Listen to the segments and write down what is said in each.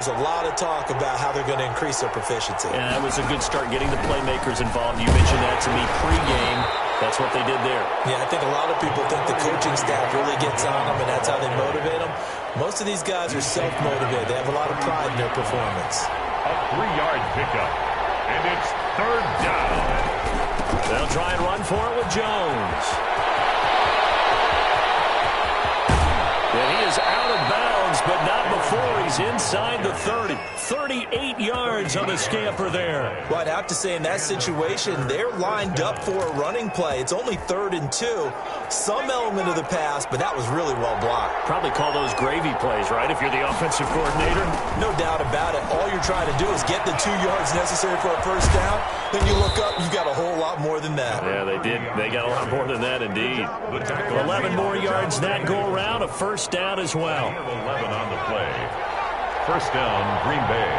There's a lot of talk about how they're going to increase their proficiency. Yeah, that was a good start getting the playmakers involved. You mentioned that to me pregame. That's what they did there. Yeah, I think a lot of people think the coaching staff really gets on them, and that's how they motivate them. Most of these guys are self-motivated. They have a lot of pride in their performance. A 3-yard pickup, and it's third down. They'll try and run for it with Jones. And he is out of bounds, but not before he's inside the 30. 38 yards on the scamper there. Well, I'd have to say in that situation, they're lined up for a running play. It's only 3rd and 2. Some element of the pass, but that was really well blocked. Probably call those gravy plays, right, if you're the offensive coordinator? No doubt about it. All you're trying to do is get the 2 yards necessary for a first down. Then you look up, you got a whole lot more than that. Yeah, they did. They got a lot more than that, indeed. 11 more yards that go around, a first down as well. 11 on the play. First down, Green Bay.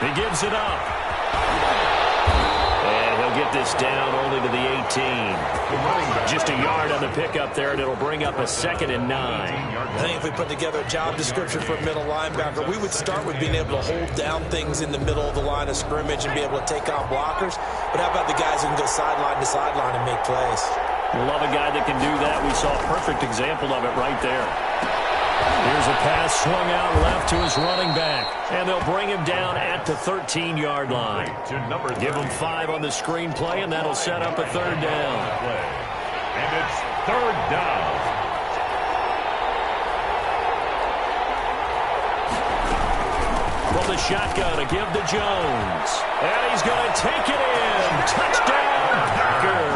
He gives it up. And he'll get this down only to the 18. Just a yard on the pickup there, and it'll bring up a 2nd and 9. I think if we put together a job description for a middle linebacker, we would start with being able to hold down things in the middle of the line of scrimmage and be able to take on blockers. But how about the guys who can go sideline to sideline and make plays? Love a guy that can do that. We saw a perfect example of it right there. Here's a pass swung out left to his running back. And they'll bring him down at the 13-yard line. Give him 5 on the screenplay, and that'll set up a 3rd down. And it's 3rd down. From the shotgun to give to Jones. And he's going to take it in. Touchdown, Packers.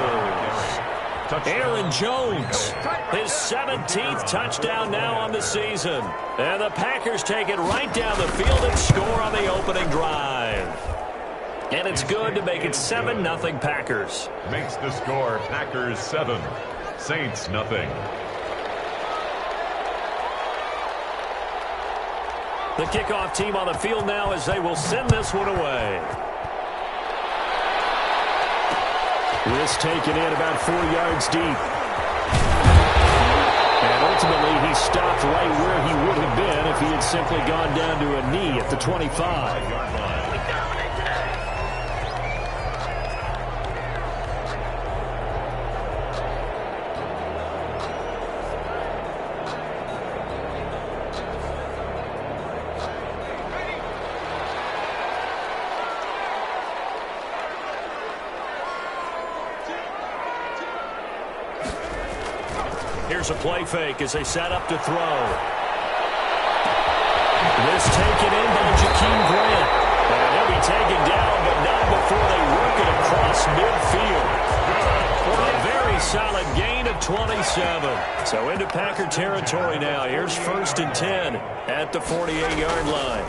Aaron Jones, his 17th touchdown now on the season. And the Packers take it right down the field and score on the opening drive. And it's good to make it 7-0 Packers. Makes the score Packers 7, Saints nothing. The kickoff team on the field now as they will send this one away. This taken in about 4 yards deep. And ultimately he stopped right where he would have been if he had simply gone down to a knee at the 25. Here's a play fake as they set up to throw. This taken in by Jakeem Grant. And he'll be taken down, but not before they work it across midfield. For a very solid gain of 27. So into Packer territory now. Here's 1st and 10 at the 48-yard line.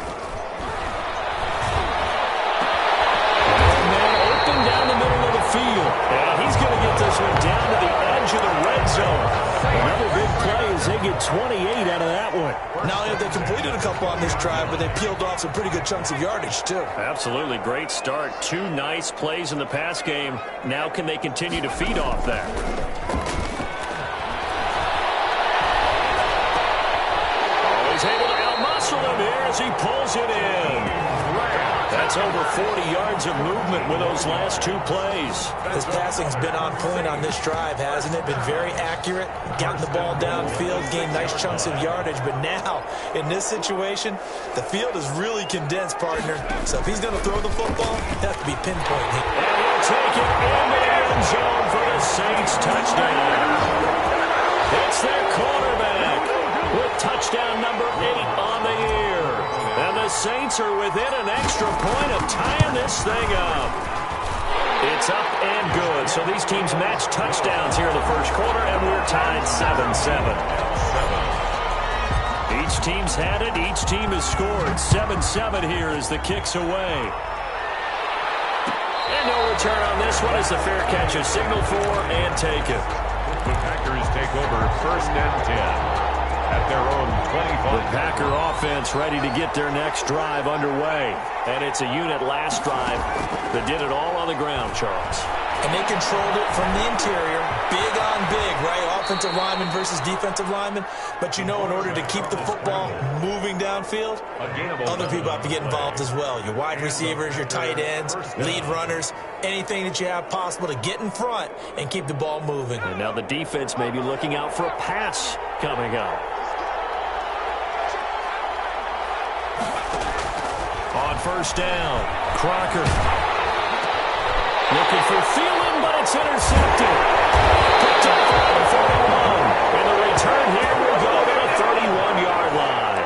And then open down the middle of the field. And he's going to get this one down to the edge of the red zone. Another big play as they get 28 out of that one. Not only have they completed a couple on this drive, but they peeled off some pretty good chunks of yardage, too. Absolutely. Great start. 2 nice plays in the pass game. Now can they continue to feed off that? Always able to outmuscle him here as he pulls it in. That's over 40 yards of movement with those last 2 plays. His passing's been on point on this drive, hasn't it? Been very accurate, gotten the ball downfield, gained nice chunks of yardage. But now, in this situation, the field is really condensed, partner. So if he's going to throw the football, it has to be pinpoint. And he'll take it in the end zone for the Saints touchdown. It's their quarterback with touchdown number 8 on the year. And the Saints are within an extra point of tying this thing up. It's up and good. So these teams match touchdowns here in the first quarter, and we're tied 7-7. Each team's had it. Each team has scored. 7-7 here as the kick's away. And no return on this one as the fair catch is signaled for and taken. The Packers take over 1st and 10. At their own 25. The Packer offense ready to get their next drive underway. And it's a unit last drive that did it all on the ground, Charles. And they controlled it from the interior. Big on big, right? offensive lineman versus defensive lineman. But in order to keep the football moving downfield, other people have to get involved as well. Your wide receivers, your tight ends, lead runners, anything that you have possible to get in front and keep the ball moving. And now the defense may be looking out for a pass coming up. On first down, Crocker. Looking for Thielen, but it's intercepted. Picked up around the 41. And the return here will go to the 31-yard line.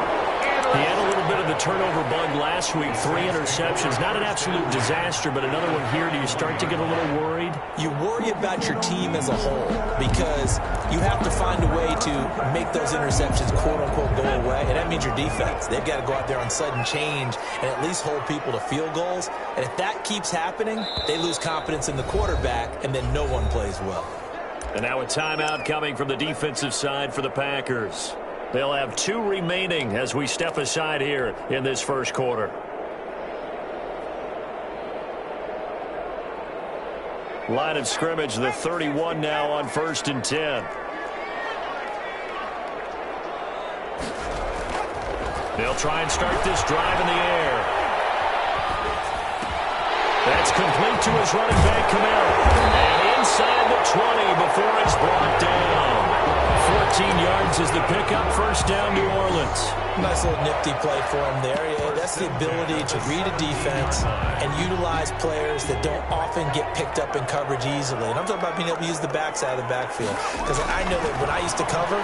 He had a little bit of the turnover bug last week, 3 interceptions. Not an absolute disaster, but another one here. Do you start to get a little worried? You worry about your team as a whole because you have to find a way to make those interceptions, quote-unquote, go away. And that means your defense. They've got to go out there on sudden change and at least hold people to field goals. And if that keeps happening, they lose confidence in the quarterback, and then no one plays well. And now a timeout coming from the defensive side for the Packers. They'll have 2 remaining as we step aside here in this first quarter. Line of scrimmage, the 31 now on 1st and 10. They'll try and start this drive in the air. That's complete to his running back, Kamara. And inside the 20 before it's brought down. 14 yards is the pickup, first down, New Orleans. Nice little nifty play for him there. Yeah, that's the ability to read a defense and utilize players that don't often get picked up in coverage easily. And I'm talking about being able to use the backside of the backfield. Because I know that when I used to cover,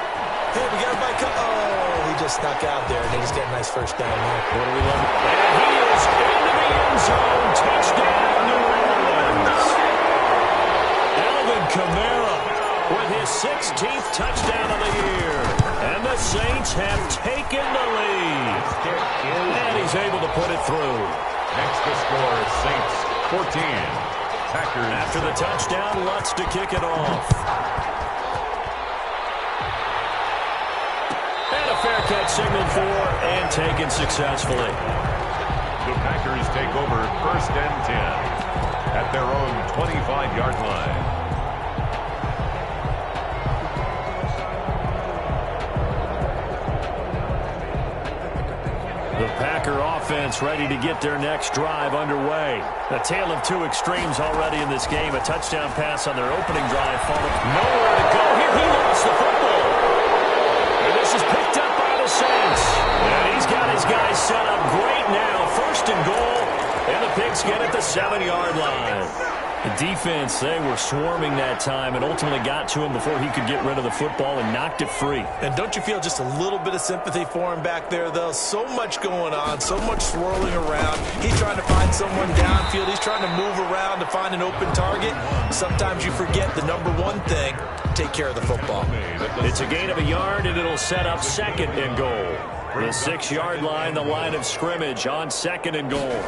hey, we got a bike. Oh, he just snuck out there, and they just got a nice first down there. What do we love? And he is into the end zone. Touchdown, New Orleans. Alvin Kamara with his 16th touchdown of the year. And the Saints have taken the lead. And he's able to put it through. Next to score, Saints 14. Packers. After the touchdown, Lutz to kick it off. And a fair catch signaled for and taken successfully. The Packers take over 1st and 10 at their own 25-yard line. The Packer offense ready to get their next drive underway. A tale of 2 extremes already in this game. A touchdown pass on their opening drive, followed nowhere to go. Here he lost the football. And this is picked up by the Saints. And he's got his guys set up great now. 1st and goal. And the Pigs get at the 7-yard line. The defense, they were swarming that time and ultimately got to him before he could get rid of the football and knocked it free. And don't you feel just a little bit of sympathy for him back there, though? So much going on, so much swirling around. He's trying to find someone downfield. He's trying to move around to find an open target. Sometimes you forget the number one thing, take care of the football. It's a gain of a yard, and it'll set up 2nd and goal. The 6-yard line, the line of scrimmage on 2nd and goal.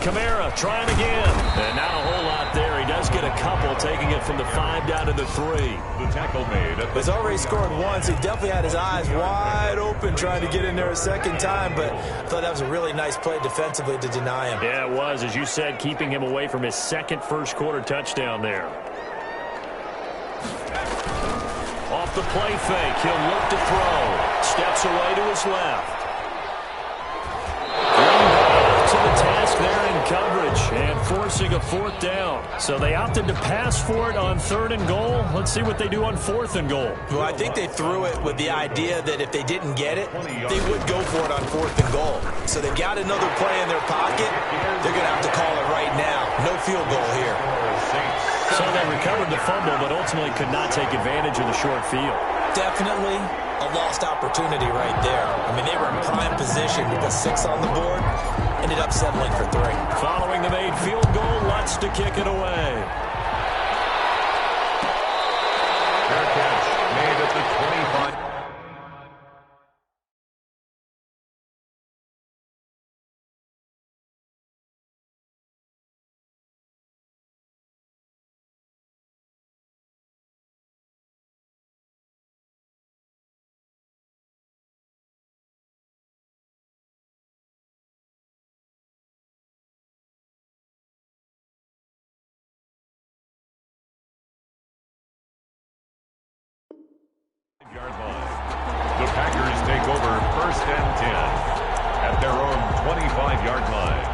Kamara trying again. And not a whole lot there. He does get a couple, taking it from the 5 down to the 3. The tackle made. He's already scored once. He definitely had his eyes wide open trying to get in there a second time, but I thought that was a really nice play defensively to deny him. Yeah, it was. As you said, keeping him away from his 2nd first-quarter touchdown there. Off the play fake, he'll look to throw. Steps away to his left. To the task there in coverage and forcing a 4th down. So they opted to pass for it on 3rd and goal. Let's see what they do on 4th and goal. Well, I think they threw it with the idea that if they didn't get it, they would go for it on 4th and goal. So they've got another play in their pocket. They're going to have to call it right now. No field goal here. So they recovered the fumble, but ultimately could not take advantage of the short field. Definitely a lost opportunity right there. I mean, they were in prime position to put 6 on the board. Ended up settling for 3. Following the made field goal, Lutz to kick it away. Fair catch made at the 25. Packers take over 1st and 10 at their own 25-yard line.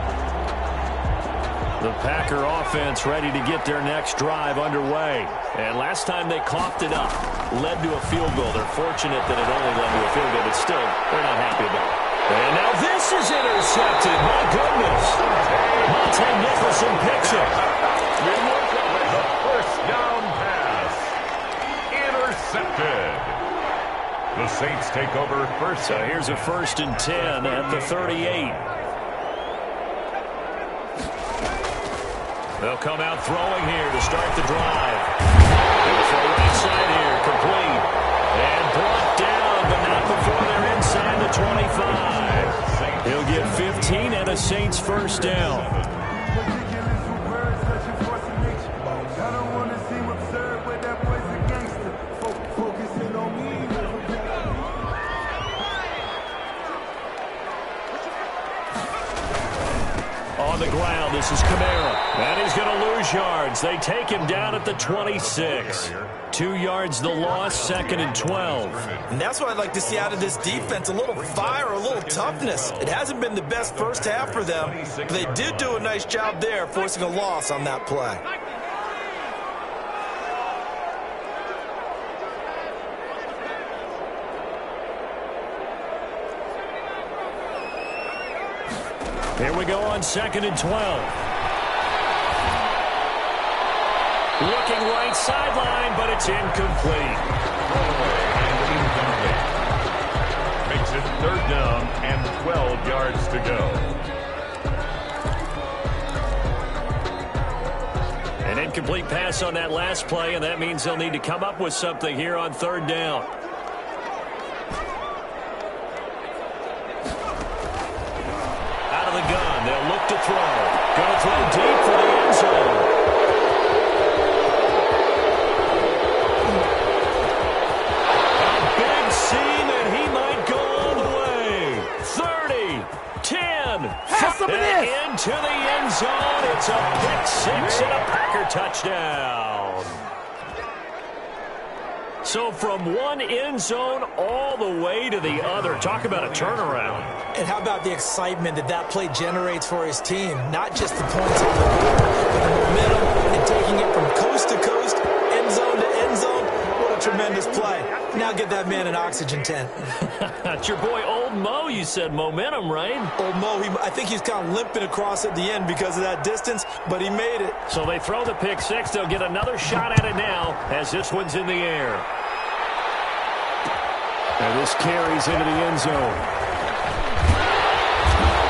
The Packer offense ready to get their next drive underway. And last time they coughed it up, led to a field goal. They're fortunate that it only led to a field goal, but still, they're not happy about it. And now this is intercepted. My goodness. Monte Nicholson picks it. The first down pass. Intercepted. The Saints take over 1st. So here's a 1st and 10 at the 38. They'll come out throwing here to start the drive. They'll throw right side here, complete. And brought down, but not before they're inside the 25. He'll get 15 and a Saints 1st down. On the ground, this is Kamara. And he's going to lose yards. They take him down at the 26. 2 yards the loss, 2nd and 12. And that's what I'd like to see out of this defense, a little fire, a little toughness. It hasn't been the best first half for them, but they did do a nice job there, forcing a loss on that play. Here we go on 2nd and 12. Looking right sideline, but it's incomplete. Makes it 3rd down and 12 yards to go. An incomplete pass on that last play, and that means they'll need to come up with something here on 3rd down. They'll look to throw. Going to throw deep for the end zone. A big seam, and he might go all the way. 30, 10, and into the end zone. It's a pick 6 and a Packer touchdown. So from one end zone all the way to the other. Talk about a turnaround. And how about the excitement that that play generates for his team? Not just the points on the board, but the momentum and taking it from coast to coast, end zone to end zone. What a tremendous play. Now get that man an oxygen tent. That's your boy Old Mo. You said momentum, right? Old Mo, I think he's kind of limping across at the end because of that distance, but he made it. So they throw the pick 6. They'll get another shot at it now as this one's in the air. And this carries into the end zone.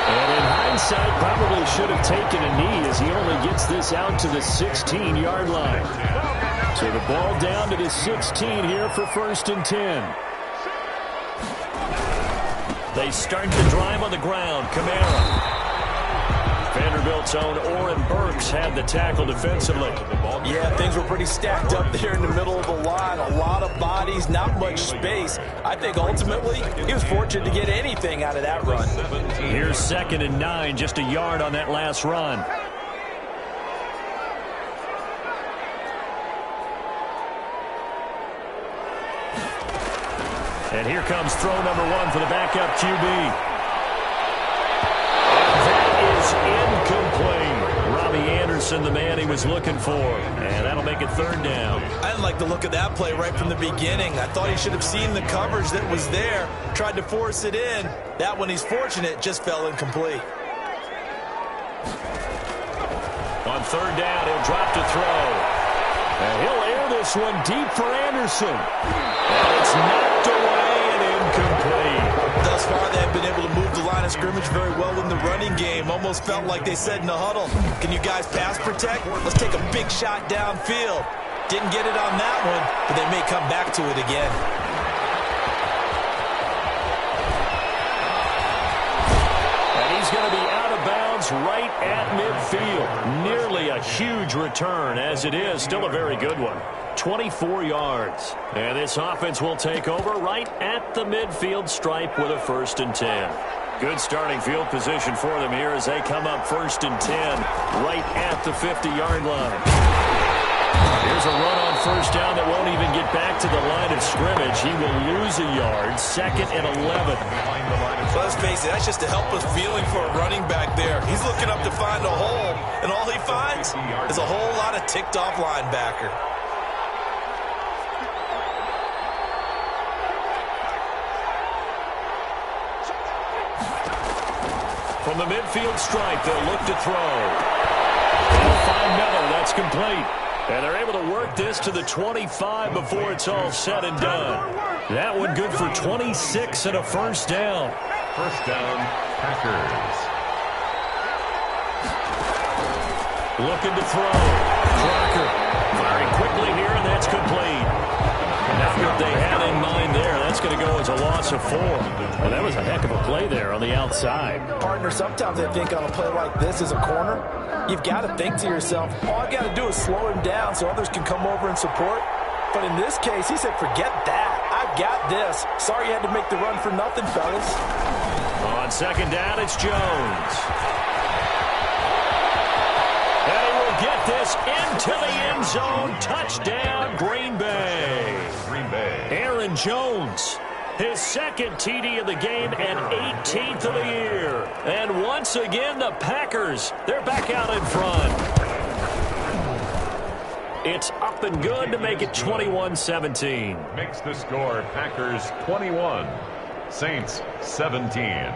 And in hindsight, probably should have taken a knee as he only gets this out to the 16-yard line. So the ball down to the 16 here for 1st and 10. They start the drive on the ground. Kamara. Vanderbilt's own Oren Burks had the tackle defensively. Yeah, things were pretty stacked up there in the middle of the line. A lot of bodies, not much space. I think ultimately he was fortunate to get anything out of that run. Here's 2nd and 9, just a yard on that last run. And here comes throw number 1 for the backup QB. Incomplete. Robbie Anderson, the man he was looking for. And that'll make it 3rd down. I didn't like the look of that play right from the beginning. I thought he should have seen the coverage that was there, tried to force it in. That one, he's fortunate, just fell incomplete. On 3rd down, he'll drop to throw. And he'll air this one deep for Anderson. And it's knocked away and incomplete. Thus far, they've been able to move the line of scrimmage very well in the running game. Almost felt like they said in the huddle, can you guys pass protect? Let's take a big shot downfield. Didn't get it on that one, but they may come back to it again. And he's going to be out of bounds right at midfield. Nearly a huge return. As it is, still a very good one. 24 yards. And this offense will take over right at the midfield stripe with a 1st and 10. Good starting field position for them here as they come up 1st and 10 right at the 50-yard line. Here's a run on first down that won't even get back to the line of scrimmage. He will lose a yard. 2nd and 11. So let's face it, that's just a helpless feeling for a running back there. He's looking up to find a hole, and all he finds is a whole lot of ticked-off linebacker. From the midfield stripe, they'll look to throw. They'll find Miller. That's complete. And they're able to work this to the 25 before it's all said and done. That one good for 26 and a first down. First down, Packers. Looking to throw. Crocker firing quickly here, and that's complete. And that's what they had in mind there. That's going to go as a loss of 4. Well, that was a heck of a play there on the outside. Partner, sometimes I think on a play like this as a corner, you've got to think to yourself, all I got to do is slow him down so others can come over and support. But in this case, he said, forget that. I've got this. Sorry you had to make the run for nothing, fellas. On second down, it's Jones. And he will get this into the end zone. Touchdown, Green Bay. Aaron Jones, his 2nd TD of the game and 18th of the year. And once again, the Packers, they're back out in front. It's up and good to make it 21-17. Makes the score Packers 21, Saints 17.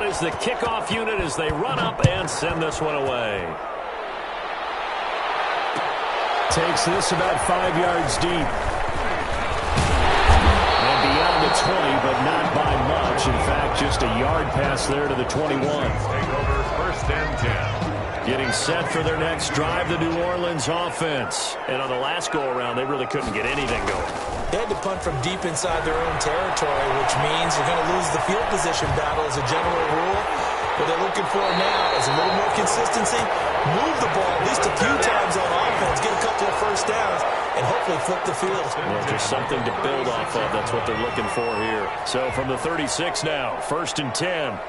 Is the kickoff unit as they run up and send this one away. Takes this about 5 yards deep. And beyond the 20, but not by much. In fact, just a yard pass there to the 21. Take over first and 10. Getting set for their next drive, the New Orleans offense. And on the last go-around, they really couldn't get anything going. They had to punt from deep inside their own territory, which means you're going to lose the field position battle as a general rule. What they're looking for now is a little more consistency, move the ball at least a few times on offense, get a couple of first downs, and hopefully flip the field. Well, just something to build off of. That's what they're looking for here. So from the 36 now, 1st and 10.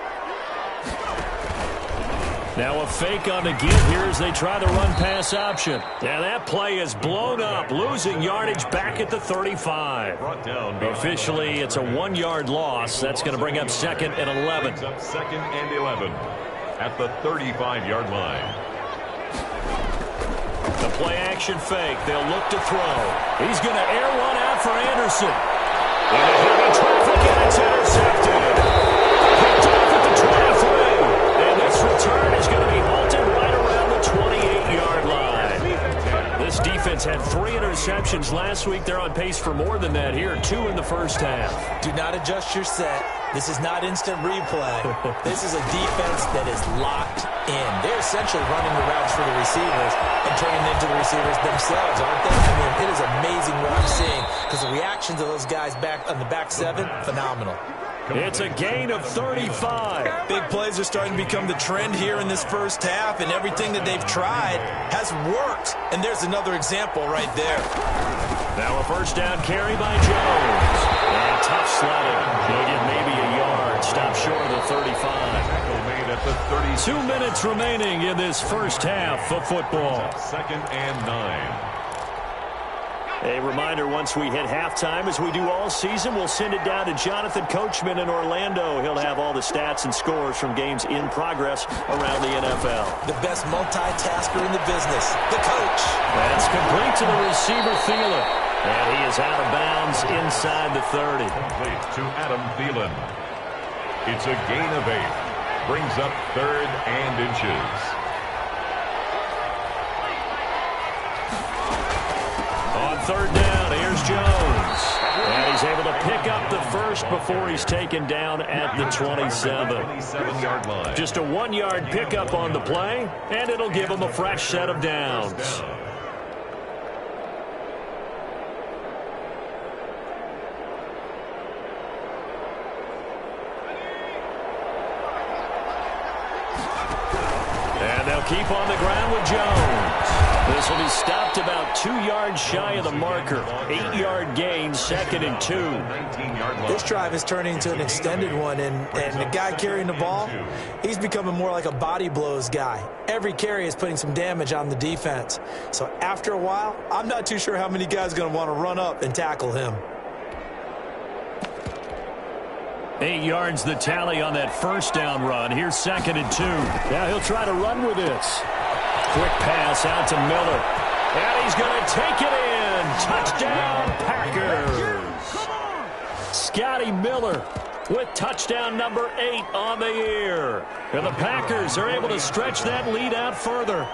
Now a fake on the give here as they try the run-pass option. Now that play is blown up, losing yardage back at the 35. Officially, it's a 1-yard loss. That's going to bring up 2nd and 11. Up 2nd and 11 at the 35-yard line. The play-action fake. They'll look to throw. He's going to air one out for Anderson. Into heavy traffic, and it's intercepted. Picked off at the 23. And this return is going to be halted right around the 28-yard line. This defense had 3 interceptions last week. They're on pace for more than that here. 2 in the first half. Do not adjust your set. This is not instant replay. This is a defense that is locked in. They're essentially running the routes for the receivers and turning into the receivers themselves, aren't they? I mean, it is amazing what I'm seeing because the reactions of those guys back on the back 7, phenomenal. It's a gain of 35. Big plays are starting to become the trend here in this first half, and everything that they've tried has worked. And there's another example right there. Now a first down carry by Jones. And tough sledding. He'll get maybe a yard. Stop short of the 35. Made at the 30. 2 minutes remaining in this first half of football. 2nd and 9. A reminder, once we hit halftime, as we do all season, we'll send it down to Jonathan Coachman in Orlando. He'll have all the stats and scores from games in progress around the NFL. The best multitasker in the business, the coach. That's complete to the receiver, Thielen. And he is out of bounds inside the 30. Complete to Adam Thielen. It's a gain of 8. Brings up 3rd and inches. On 3rd down, here's Jones. And he's able to pick up the first before he's taken down at the 27. 27-yard line. Just a 1-yard pickup on the play, and it'll give him a fresh set of downs. They'll keep on the ground with Jones. This will be stopped about 2 yards shy of the marker. 8-yard gain, 2nd and 2. This drive is turning into an extended one, and the guy carrying the ball, he's becoming more like a body blows guy. Every carry is putting some damage on the defense. So after a while, I'm not too sure how many guys are going to want to run up and tackle him. 8 yards the tally on that first down run. Here's 2nd and 2. Now he'll try to run with this. Quick pass out to Miller. And he's going to take it in. Touchdown, Packers. Scotty Miller with touchdown number 8 on the year. And the Packers are able to stretch that lead out further.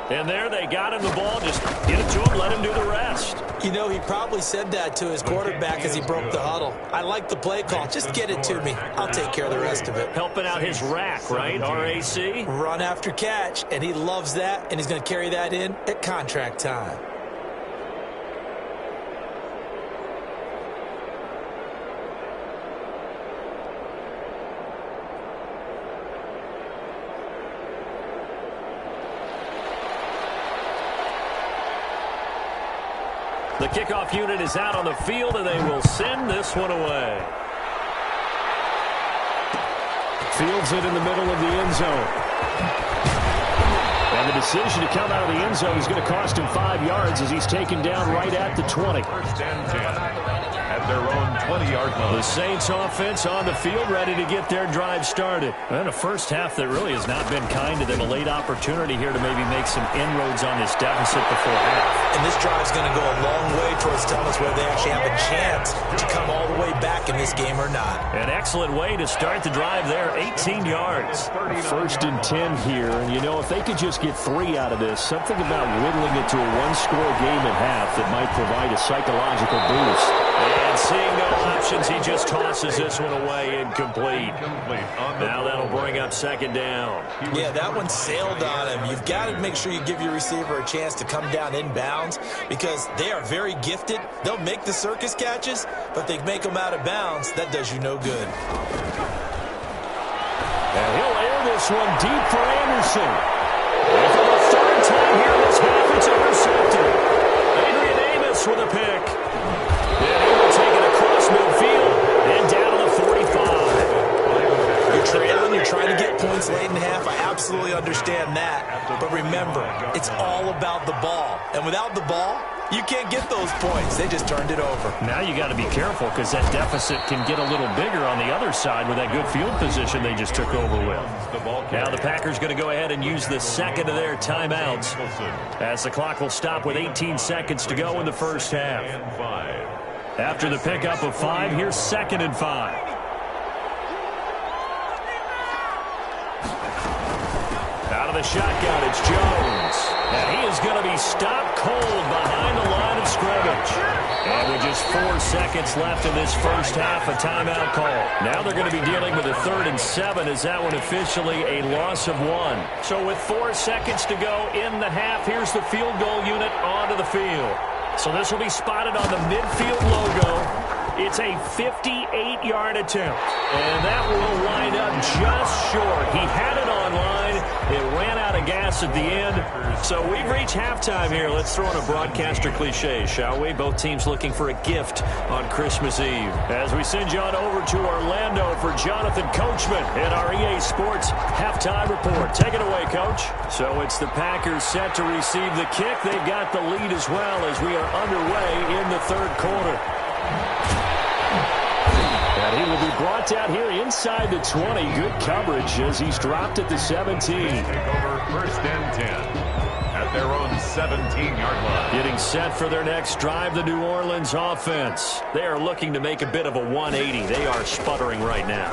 And there they got him the ball. Just get it to him, let him do the rest. You know, he probably said that to his quarterback as he broke the huddle. I like the play call. Just get it to me. I'll take care of the rest of it. Helping out his rack, right? RAC? Run after catch, and he loves that, and he's going to carry that in at contract time. The kickoff unit is out on the field, and they will send this one away. Fields it in the middle of the end zone. And the decision to come out of the end zone is going to cost him 5 yards as he's taken down right at the 20. 1st and 10 at their own 20-yard line. The Saints offense on the field ready to get their drive started. And a first half that really has not been kind to them. A late opportunity here to maybe make some inroads on this deficit before half. And this drive's going to go a long way towards telling us whether they actually have a chance to come all the way back in this game or not. An excellent way to start the drive there, 18 yards. 1st and 10 here, and you know, if they could just get 3 out of this, something about whittling it to a one-score game at half that might provide a psychological boost. And seeing no options, he just tosses this one away, incomplete. Now that'll bring up 2nd down. Yeah, that one sailed on him. You've got to make sure you give your receiver a chance to come down inbounds because they are very gifted. They'll make the circus catches, but they make them out of bounds. That does you no good. And he'll air this one deep for Anderson. And for the 3rd time here this half, it's intercepted. Adrian Amos with a pick. And he will take it across midfield and down to the 45. You're trailing, you're trying to get points late in the half. I absolutely understand that. But remember, it's all about the ball. And without the ball, you can't get those points. They just turned it over. Now you got to be careful because that deficit can get a little bigger on the other side with that good field position they just took over with. Now the Packers going to go ahead and use the 2nd of their timeouts as the clock will stop with 18 seconds to go in the first half. After the pickup of 5, here's 2nd and 5. Out of the shotgun, it's Jones. And he is going to be stopped cold behind the line of scrimmage. And with just 4 seconds left in this first half, a timeout call. Now they're going to be dealing with a 3rd and 7 as that one officially a loss of 1. So with 4 seconds to go in the half, here's the field goal unit onto the field. So this will be spotted on the midfield logo. It's a 58-yard attempt. And that will line up just short. He had it on line. It ran out of gas at the end. So we've reached halftime here. Let's throw in a broadcaster cliche, shall we? Both teams looking for a gift on Christmas Eve. As we send you on over to Orlando for Jonathan Coachman in our EA Sports halftime report. Take it away, Coach. So it's the Packers set to receive the kick. They've got the lead as well as we are underway in the 3rd quarter. And he will be brought down here inside the 20. Good coverage as he's dropped at the 17. Take over 1st and 10 at their own 17-yard line. Getting set for their next drive, the New Orleans offense. They are looking to make a bit of a 180. They are sputtering right now.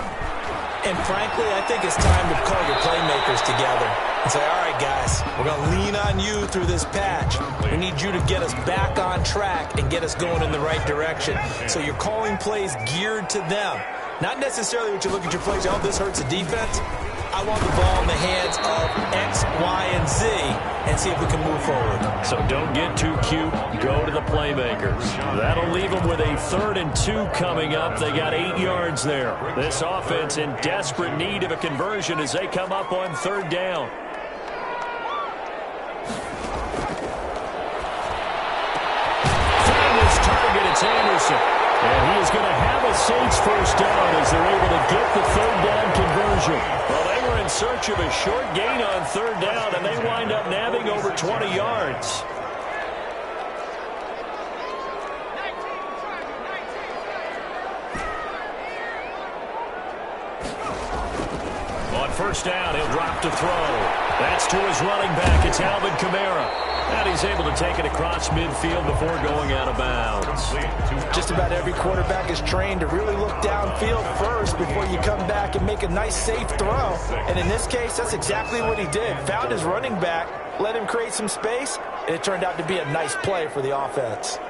And frankly, I think it's time to call your playmakers together and say, all right, guys, we're going to lean on you through this patch. We need you to get us back on track and get us going in the right direction. So you're calling plays geared to them. Not necessarily what you look at your plays, oh, this hurts the defense. I want the ball in the hands of X, Y, and Z and see if we can move forward. So don't get too cute. Go to the playmakers. That'll leave them with a 3rd and 2 coming up. They got 8 yards there. This offense in desperate need of a conversion as they come up on 3rd down. is going to have a Saints first down as they're able to get the third down conversion. Well, they were in search of a short gain on third down, and they wind up nabbing over 20 yards. On first down, he'll drop to throw. That's to his running back. It's Alvin Kamara. And he's able to take it across midfield before going out of bounds. Just about every quarterback is trained to really look downfield first before you come back and make a nice, safe throw. And in this case, that's exactly what he did. Found his running back, let him create some space, and it turned out to be a nice play for the offense.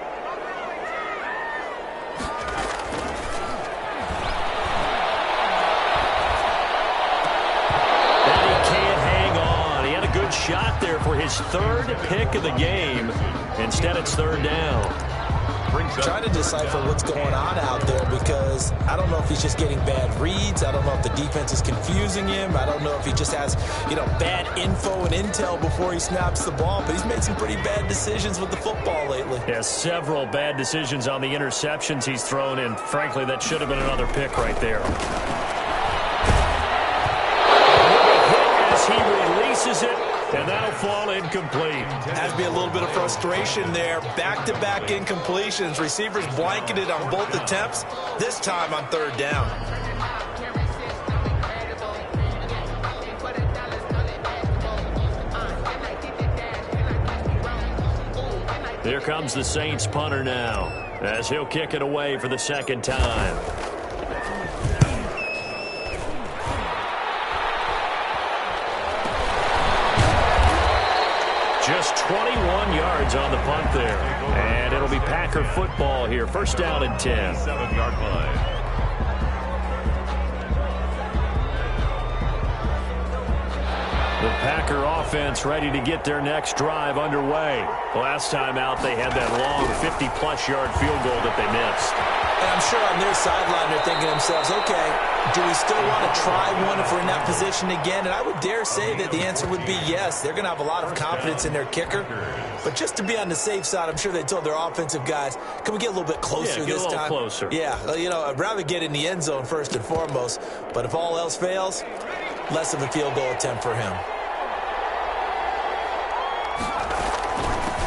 Shot there for his third pick of the game. Instead, it's third down. Trying to decipher what's going on out there because I don't know if he's just getting bad reads. I don't know if the defense is confusing him. I don't know if he just has, bad info and intel before he snaps the ball. But he's made some pretty bad decisions with the football lately. Yeah, several bad decisions on the interceptions he's thrown, and frankly, that should have been another pick right there. As he releases it, and that'll fall incomplete. Has to be a little bit of frustration there. Back-to-back incompletions. Receivers blanketed on both attempts, this time on third down. Here comes the Saints punter now, as he'll kick it away for the second time. Just 21 yards on the punt there. And it'll be Packer football here. First down and 10. 7-yard line. The Packer offense ready to get their next drive underway. Last time out, they had that long 50-plus yard field goal that they missed. And I'm sure on their sideline they're thinking to themselves, okay, do we still want to try one if we're in that position again? And I would dare say that the answer would be yes. They're going to have a lot of confidence in their kicker. But just to be on the safe side, I'm sure they told their offensive guys, can we get a little bit closer this time? Closer. Yeah, I'd rather get in the end zone first and foremost. But if all else fails, less of a field goal attempt for him.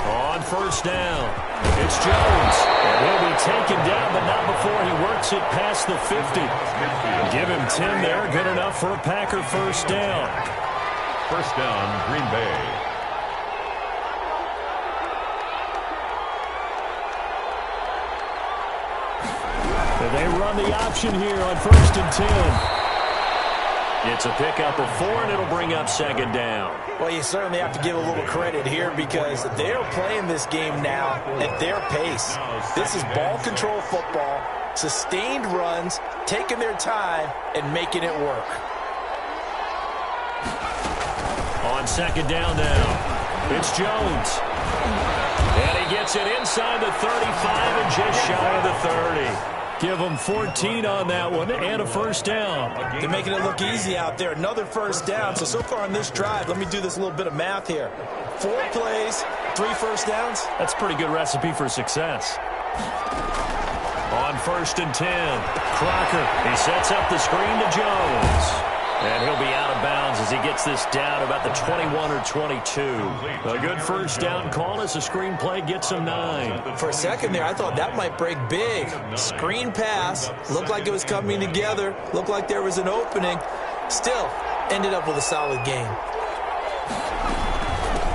On first down, it's Jones. And he'll be taken down, but not before he works it past the 50. Give him 10 there. Good enough for a Packer first down. First down, Green Bay. And they run the option here on first and 10. It's a pickup of 4, and it'll bring up second down. Well, you certainly have to give a little credit here because they're playing this game now at their pace. This is ball control football, sustained runs, taking their time, and making it work. On second down now, it's Jones. And he gets it inside the 35 and just shy of the 30. Give them 14 on that one and a first down. They're making it look easy out there. Another first down. So far on this drive, let me do this little bit of math here. 4 plays, 3 first downs. That's a pretty good recipe for success. On first and 10, Crocker. He sets up the screen to Jones. And he'll be out of bounds as he gets this down about the 21 or 22. A good first down call as the screen play gets him 9. For a second there, I thought that might break big. Screen pass. Looked like it was coming together. Looked like there was an opening. Still, ended up with a solid game.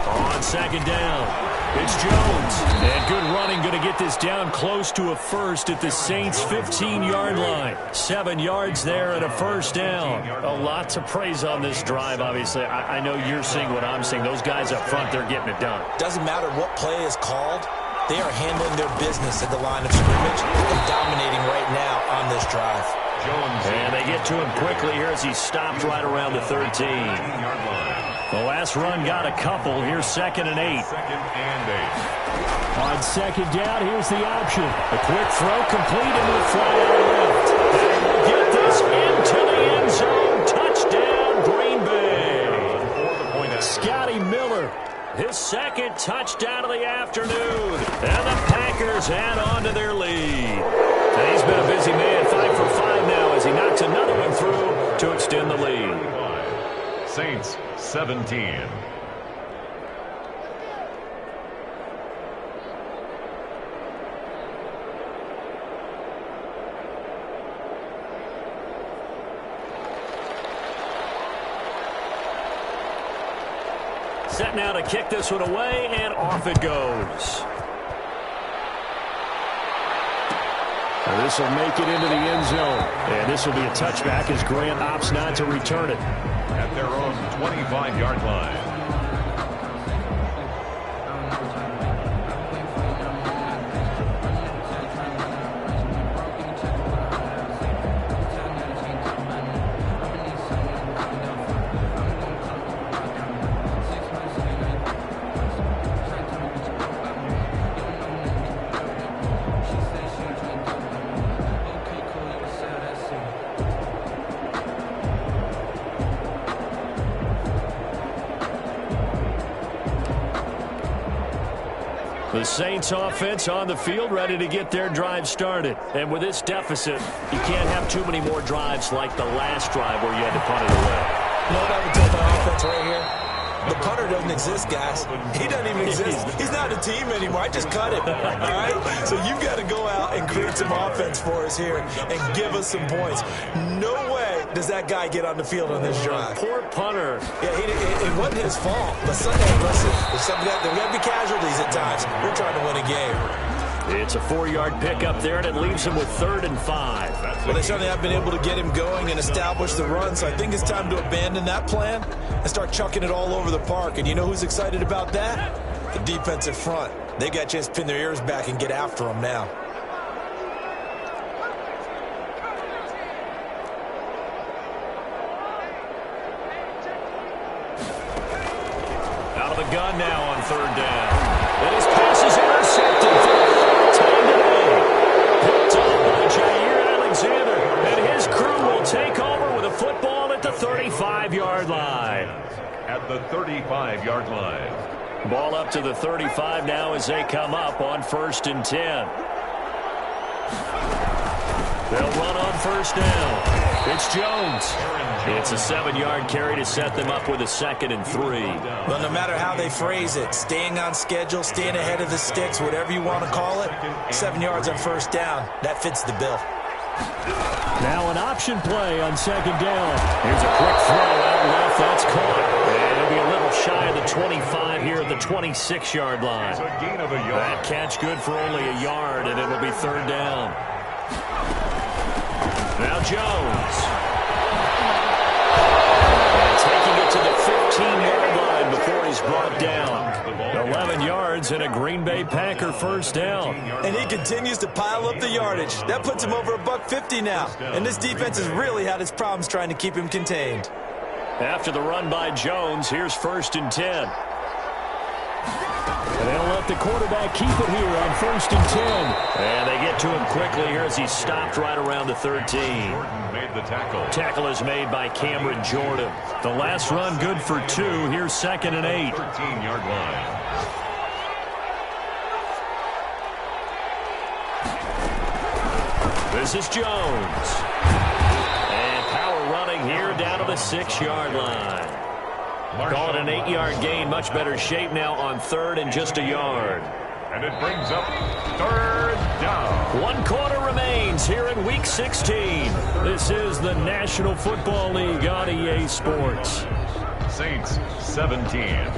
On second down, it's Jones. And good running, going to get this down close to a first at the Saints' 15-yard line. 7 yards there and a first down. A lot to praise on this drive, obviously. I know you're seeing what I'm seeing. Those guys up front, they're getting it done. Doesn't matter what play is called. They are handling their business at the line of scrimmage and dominating right now on this drive. Jones. And they get to him quickly here as he stopped right around the 13. 15-yard line. The last run got a couple. Here's second and 8. Second and 8. On second down, here's the option. A quick throw complete into the fly out left. They will get this into the end zone. Touchdown, Green Bay. Scotty Miller, his second touchdown of the afternoon. And the Packers add on to their lead. And he's been a busy man, 5 for 5 now as he knocks another one through to extend the lead. Saints 17. Set now to kick this one away, and off it goes. This will make it into the end zone. And this will be a touchback as Grant opts not to return it. At their own 25-yard line. The Saints offense on the field, ready to get their drive started. And with this deficit, you can't have too many more drives like the last drive where you had to punt it away. You know what I would tell my offense right here? The punter doesn't exist, guys. He doesn't even exist. He's not a team anymore. I just cut him, all right? So you've got to go out and create some offense for us here and give us some points. No way does that guy get on the field on this drive. Poor punter. Yeah, it wasn't his fault. But Sunday, listen, there got to be casualties at times. We're trying to win a game. It's a 4-yard pickup there, and it leaves him with 3rd and 5. Well, they certainly have been able to get him going and establish the run, so I think it's time to abandon that plan and start chucking it all over the park. And you know who's excited about that? The defensive front. They got a chance to pin their ears back and get after him now. Out of the gun now on 3rd down. And his pass is intercepted. Picked off by Jair Alexander. And his crew will take over with a football at the 35-yard line. At the 35-yard line. Ball up to the 35 now as they come up on 1st and 10. They'll run on 1st down. It's Jones. It's a 7-yard carry to set them up with a 2nd and 3. Well, no matter how they phrase it, staying on schedule, staying ahead of the sticks, whatever you want to call it, 7 yards on 1st down, that fits the bill. Now an option play on 2nd down. Here's a quick throw out left. That's caught. And it'll be a little shy of the 25 here at the 26-yard line. That catch good for only a yard, and it'll be 3rd down. Now Jones. And taking it to the 15-yard line before he's brought down. 11 yards and a Green Bay Packer 1st down. And he continues to pile up the yardage. That puts him over $150 now. And this defense has really had its problems trying to keep him contained. After the run by Jones, here's 1st and 10. And they'll let the quarterback keep it here on 1st and 10. And they get to him quickly here as he's stopped right around the 13. Jordan made the tackle. Tackle is made by Cameron Jordan. The last run good for 2. Here's 2nd and 8. 13-yard line. This is Jones. And power running here down to the 6-yard line. Call it an 8-yard gain. Much better shape now on 3rd and just a yard. And it brings up 3rd down. 1 quarter remains here in Week 16. This is the National Football League on EA Sports. Saints 17.